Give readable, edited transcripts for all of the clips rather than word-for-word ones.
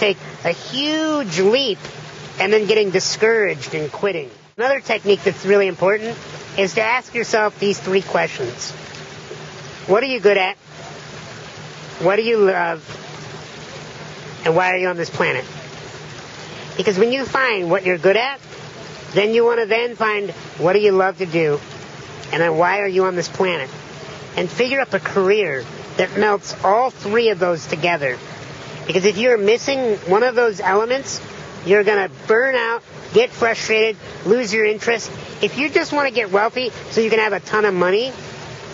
take a huge leap and then getting discouraged and quitting. Another technique that's really important is to ask yourself these 3 questions. What are you good at? What do you love? And why are you on this planet? Because when you find what you're good at, then you want to then find what do you love to do, and then why are you on this planet? And figure up a career that melts all 3 of those together. Because if you're missing one of those elements, you're going to burn out, get frustrated, lose your interest. If you just want to get wealthy so you can have a ton of money,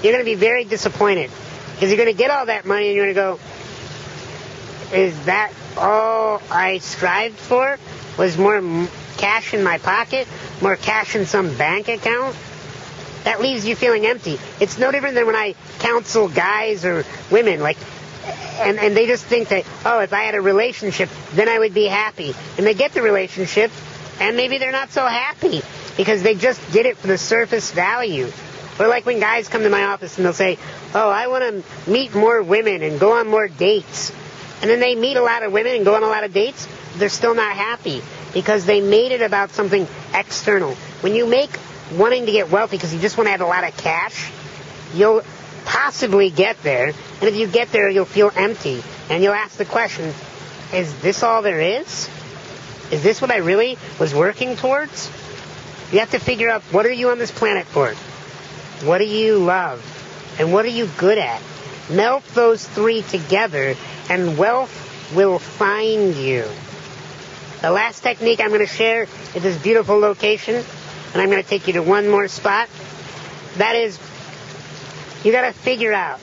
you're going to be very disappointed. Because you're going to get all that money and you're going to go, is that all I strived for? Was more cash in my pocket? More cash in some bank account? That leaves you feeling empty. It's no different than when I counsel guys or women, and they just think that, oh, if I had a relationship, then I would be happy. And they get the relationship, and maybe they're not so happy because they just did it for the surface value. Or like when guys come to my office and they'll say, oh, I want to meet more women and go on more dates. And then they meet a lot of women and go on a lot of dates. They're still not happy because they made it about something external. When you make wanting to get wealthy because you just want to have a lot of cash, you'll possibly get there. And if you get there, you'll feel empty. And you'll ask the question, is this all there is? Is this what I really was working towards? You have to figure out, what are you on this planet for? What do you love? And what are you good at? Melt those 3 together, and wealth will find you. The last technique I'm going to share is this beautiful location, and I'm going to take you to one more spot. That is, you got to figure out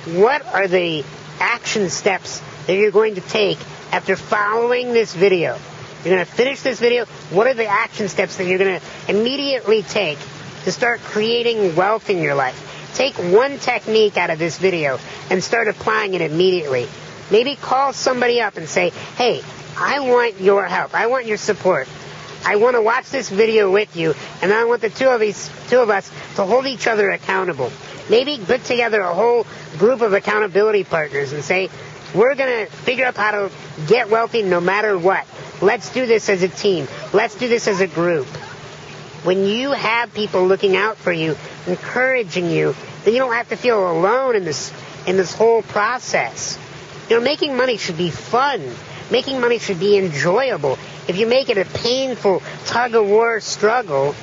what are the action steps that you're going to take after following this video. You're going to finish this video. What are the action steps that you're going to immediately take to start creating wealth in your life? Take one technique out of this video and start applying it immediately. Maybe call somebody up and say, hey, I want your help. I want your support. I want to watch this video with you, and I want the two of us to hold each other accountable. Maybe put together a whole group of accountability partners and say, we're going to figure out how to get wealthy no matter what. Let's do this as a team. Let's do this as a group. When you have people looking out for you, encouraging you, then you don't have to feel alone in this whole process. You know, making money should be fun. Making money should be enjoyable. If you make it a painful tug-of-war struggle,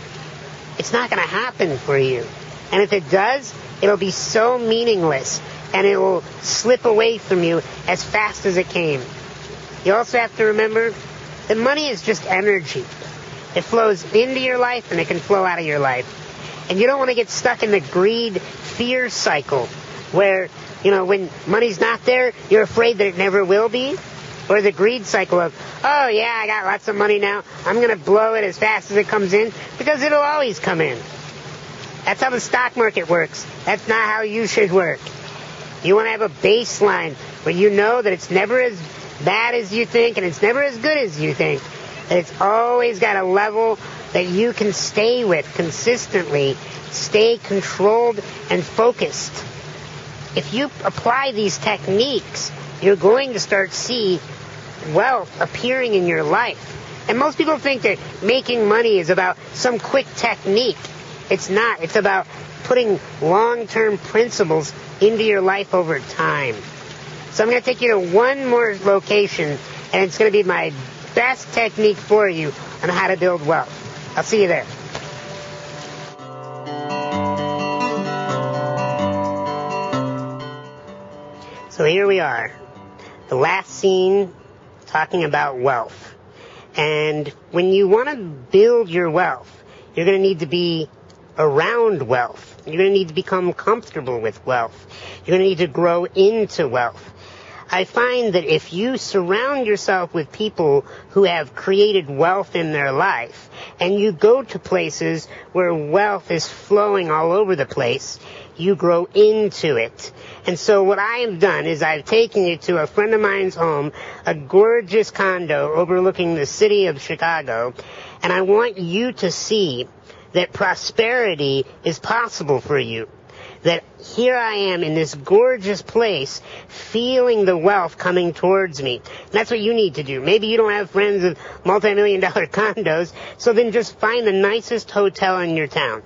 it's not going to happen for you. And if it does, it'll be so meaningless, and it will slip away from you as fast as it came. You also have to remember that money is just energy. It flows into your life, and it can flow out of your life. And you don't want to get stuck in the greed, fear cycle where, you know, when money's not there, you're afraid that it never will be. Or the greed cycle of, oh, yeah, I got lots of money now. I'm going to blow it as fast as it comes in because it'll always come in. That's how the stock market works. That's not how you should work. You want to have a baseline where you know that it's never as bad as you think and it's never as good as you think. That it's always got a level that you can stay with consistently, stay controlled and focused. If you apply these techniques, you're going to start see wealth appearing in your life. And most people think that making money is about some quick technique. It's not. It's about putting long-term principles into your life over time. So I'm going to take you to one more location, and it's going to be my best technique for you on how to build wealth. I'll see you there. So here we are. The last scene talking about wealth. And when you want to build your wealth, you're going to need to be around wealth. You're going to need to become comfortable with wealth. You're going to need to grow into wealth. I find that if you surround yourself with people who have created wealth in their life, and you go to places where wealth is flowing all over the place, you grow into it. And so what I have done is I've taken you to a friend of mine's home, a gorgeous condo overlooking the city of Chicago, and I want you to see that prosperity is possible for you. that here I am in this gorgeous place, feeling the wealth coming towards me. And that's what you need to do. Maybe you don't have friends with multi-million-dollar condos, so then just find the nicest hotel in your town.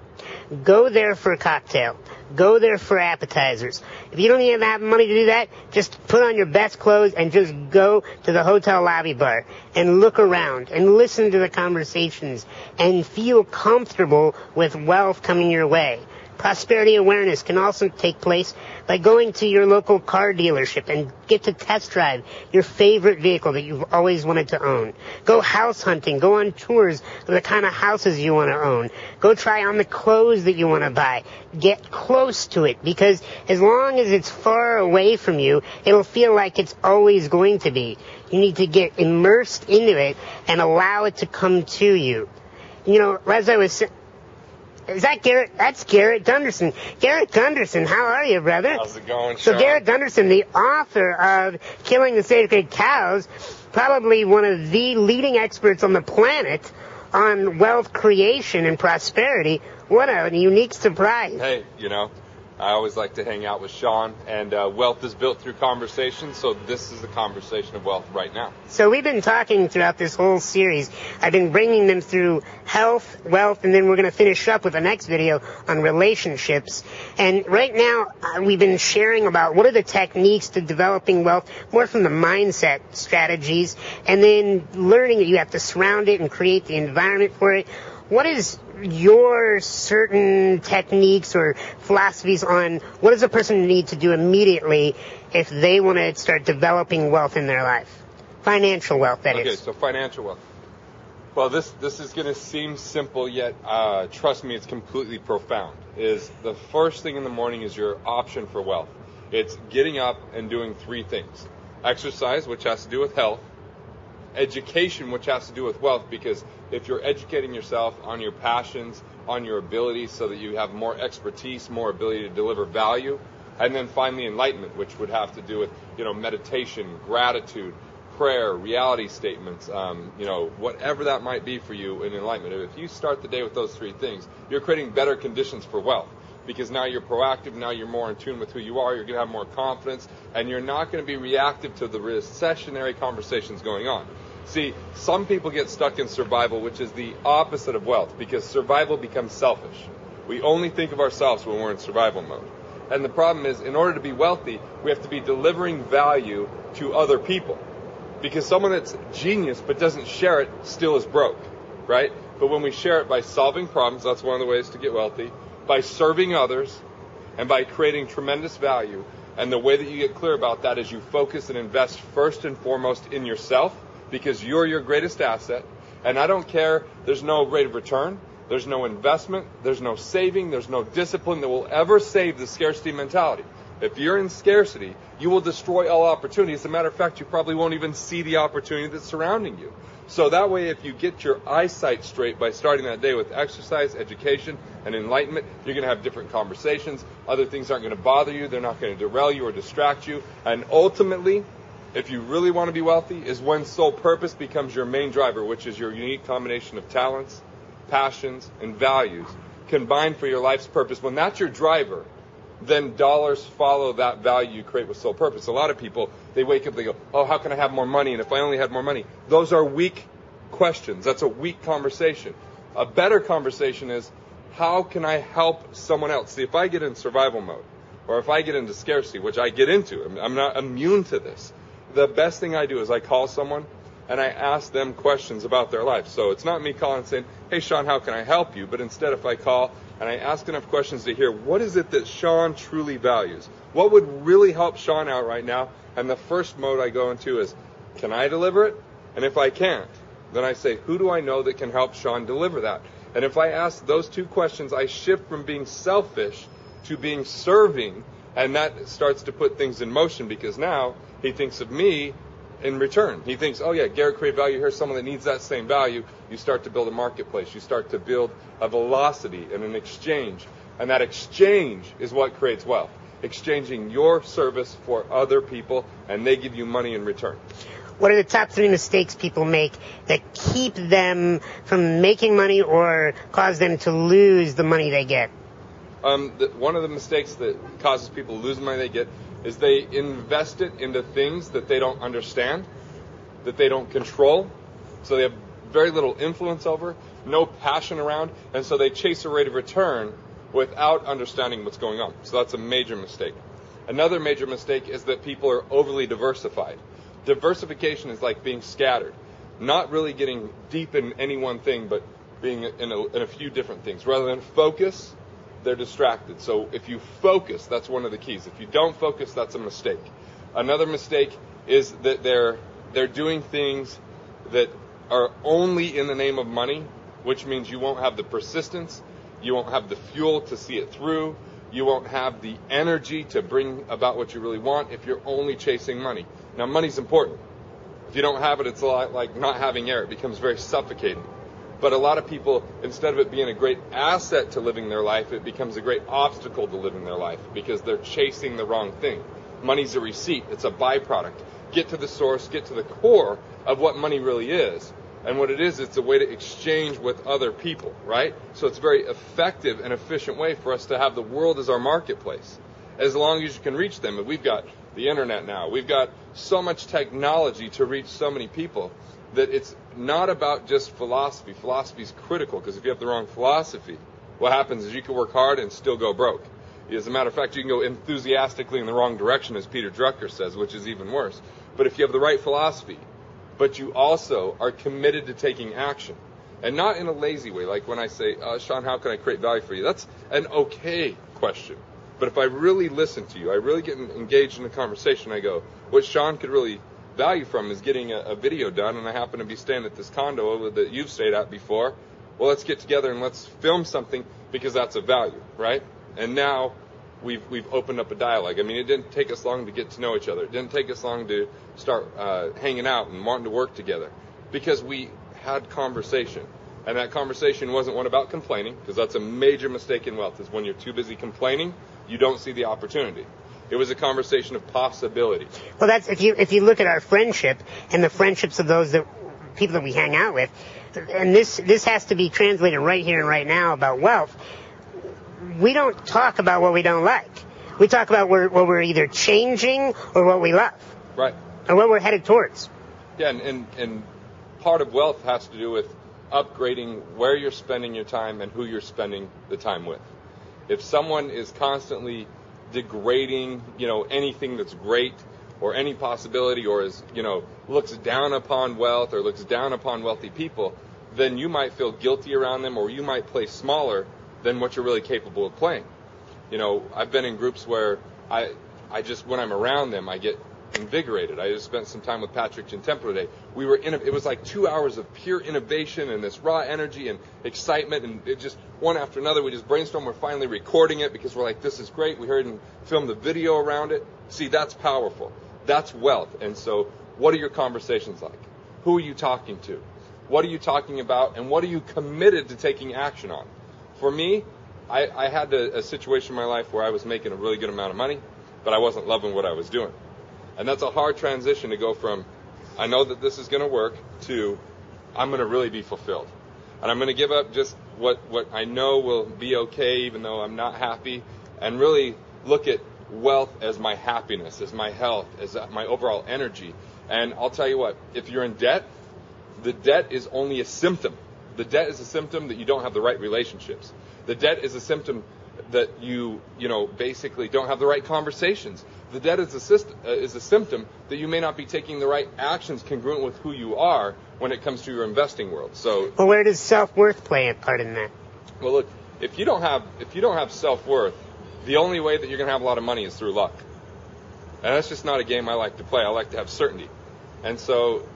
Go there for a cocktail. Go there for appetizers. If you don't even have money to do that, just put on your best clothes and just go to the hotel lobby bar and look around and listen to the conversations and feel comfortable with wealth coming your way. Prosperity awareness can also take place by going to your local car dealership and get to test drive your favorite vehicle that you've always wanted to own. Go house hunting. Go on tours of the kind of houses you want to own. Go try on the clothes that you want to buy. Get close to it, because as long as it's far away from you, it'll feel like it's always going to be. You need to get immersed into it and allow it to come to you. You know, as I was saying, is that Garrett? That's Garrett Gunderson. Garrett Gunderson, how are you, brother? How's it going, Sean? So Garrett Gunderson, the author of Killing the Sacred Cows, probably one of the leading experts on the planet on wealth creation and prosperity. What a unique surprise. Hey, you know, I always like to hang out with Sean, and wealth is built through conversation, so this is the conversation of wealth right now. So we've been talking throughout this whole series. I've been bringing them through health, wealth, and then we're going to finish up with the next video on relationships. And right now, we've been sharing about what are the techniques to developing wealth, more from the mindset strategies, and then learning that you have to surround it and create the environment for it. What is your certain techniques or philosophies on what does a person need to do immediately if they want to start developing wealth in their life? Financial wealth, that is. Okay, so financial wealth. Well, this is going to seem simple, yet trust me, it's completely profound. Is the first thing in the morning is your option for wealth. It's getting up and doing three things. Exercise, which has to do with health. Education, which has to do with wealth, because if you're educating yourself on your passions, on your abilities, so that you have more expertise, more ability to deliver value, and then finally enlightenment, which would have to do with, you know, meditation, gratitude, prayer, reality statements, you know, whatever that might be for you in enlightenment. If you start the day with those three things, you're creating better conditions for wealth, because now you're proactive, now you're more in tune with who you are, you're going to have more confidence, and you're not going to be reactive to the recessionary conversations going on. See, some people get stuck in survival, which is the opposite of wealth, because survival becomes selfish. We only think of ourselves when we're in survival mode. And the problem is, in order to be wealthy, we have to be delivering value to other people. Because someone that's genius but doesn't share it still is broke, right? But when we share it by solving problems, that's one of the ways to get wealthy, by serving others, and by creating tremendous value. And the way that you get clear about that is you focus and invest first and foremost in yourself, because you're your greatest asset. And I don't care, there's no rate of return, there's no investment, there's no saving, there's no discipline that will ever save the scarcity mentality. If you're in scarcity, you will destroy all opportunities. As a matter of fact, you probably won't even see the opportunity that's surrounding you. So that way, if you get your eyesight straight by starting that day with exercise, education, and enlightenment, you're going to have different conversations. Other things aren't going to bother you. They're not going to derail you or distract you. And ultimately, if you really want to be wealthy, is when soul purpose becomes your main driver, which is your unique combination of talents, passions, and values combined for your life's purpose. When that's your driver, then dollars follow that value you create with soul purpose. A lot of people, they wake up, they go, oh, how can I have more money? And if I only had more money? Those are weak questions. That's a weak conversation. A better conversation is, how can I help someone else? See, if I get in survival mode, or if I get into scarcity, which I get into, I'm not immune to this. The best thing I do is I call someone and I ask them questions about their life. So it's not me calling and saying, hey, Sean, how can I help you? But instead, if I call and I ask enough questions to hear, what is it that Sean truly values? What would really help Sean out right now? And the first mode I go into is, can I deliver it? And if I can't, then I say, who do I know that can help Sean deliver that? And if I ask those two questions, I shift from being selfish to being serving. And that starts to put things in motion, because now he thinks of me in return. He thinks, oh yeah, Garrett created value. Here's someone that needs that same value. You start to build a marketplace. You start to build a velocity and an exchange. And that exchange is what creates wealth. Exchanging your service for other people, and they give you money in return. What are the top 3 mistakes people make that keep them from making money or cause them to lose the money they get? One of the mistakes that causes people to lose money they get is they invest it into things that they don't understand, that they don't control, so they have very little influence over, no passion around, and so they chase a rate of return without understanding what's going on. So that's a major mistake. Another major mistake is that people are overly diversified. Diversification is like being scattered, not really getting deep in any one thing, but being in a few different things. Rather than focus, they're distracted. So if you focus, that's one of the keys. If you don't focus, that's a mistake. Another mistake is that they're doing things that are only in the name of money, which means you won't have the persistence, you won't have the fuel to see it through, you won't have the energy to bring about what you really want if you're only chasing money. Now, money's important. If you don't have it, it's a lot like not having air. It becomes very suffocating. But a lot of people, instead of it being a great asset to living their life, it becomes a great obstacle to living their life because they're chasing the wrong thing. Money's a receipt. It's a byproduct. Get to the source, get to the core of what money really is. And what it is, it's a way to exchange with other people, right? So it's a very effective and efficient way for us to have the world as our marketplace, as long as you can reach them. And we've got the internet now. We've got so much technology to reach so many people that it's not about just philosophy. Philosophy is critical because if you have the wrong philosophy, what happens is you can work hard and still go broke. As a matter of fact, you can go enthusiastically in the wrong direction, as Peter Drucker says, which is even worse. But if you have the right philosophy, but you also are committed to taking action, and not in a lazy way, like when I say, Sean, how can I create value for you? That's an okay question. But if I really listen to you, I really get engaged in the conversation, I go, what Sean could really value from is getting a video done, and I happen to be staying at this condo that you've stayed at before. Well, let's get together and let's film something because that's a value, right? And now we've opened up a dialogue. I mean, it didn't take us long to get to know each other. It didn't take us long to start hanging out and wanting to work together because we had conversation. And that conversation wasn't one about complaining, because that's a major mistake in wealth, is when you're too busy complaining, you don't see the opportunity. It was a conversation of possibility. Well, that's if you look at our friendship and the friendships of those people that we hang out with, and this has to be translated right here and right now about wealth. We don't talk about what we don't like. We talk about what we're either changing or what we love. Right. Or what we're headed towards. Yeah, and part of wealth has to do with upgrading where you're spending your time and who you're spending the time with. If someone is constantly degrading, anything that's great or any possibility, or is, looks down upon wealth or looks down upon wealthy people, then you might feel guilty around them, or you might play smaller than what you're really capable of playing. I've been in groups where I just, when I'm around them, I get invigorated. I just spent some time with Patrick Gentempler today. It was like 2 hours of pure innovation and this raw energy and excitement, and it just one after another. We just brainstormed. We're finally recording it because we're like, this is great. We heard and filmed the video around it. See, that's powerful. That's wealth. And so, what are your conversations like? Who are you talking to? What are you talking about? And what are you committed to taking action on? For me, I had a situation in my life where I was making a really good amount of money, but I wasn't loving what I was doing. And that's a hard transition to go from, I know that this is going to work, to I'm going to really be fulfilled. And I'm going to give up just what I know will be okay, even though I'm not happy, and really look at wealth as my happiness, as my health, as my overall energy. And I'll tell you what, if you're in debt, the debt is only a symptom. The debt is a symptom that you don't have the right relationships. The debt is a symptom that you basically don't have the right conversations. The debt is a symptom that you may not be taking the right actions congruent with who you are when it comes to your investing world. So, well, where does self-worth play a part in that? Well, look, if you don't have self-worth, the only way that you're going to have a lot of money is through luck. And that's just not a game I like to play. I like to have certainty. And so,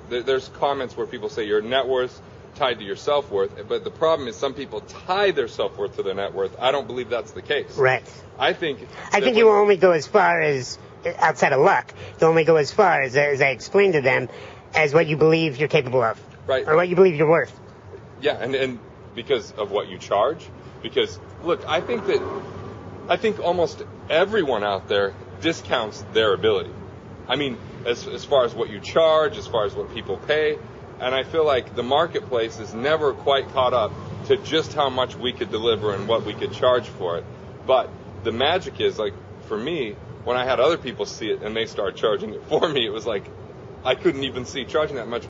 there's comments where people say your net worth tied to your self-worth, but the problem is some people tie their self-worth to their net worth. I don't believe that's the case. Right. I think you will only go as far as, outside of luck, you only go as far as I explained to them, as what you believe you're capable of. Right. Or what you believe you're worth. Yeah, and because of what you charge. Because, look, I think almost everyone out there discounts their ability. I mean, as far as what you charge, as far as what people pay. And I feel like the marketplace is never quite caught up to just how much we could deliver and what we could charge for it. But the magic is, like, for me, when I had other people see it and they start charging it for me, it was like I couldn't even see charging that much.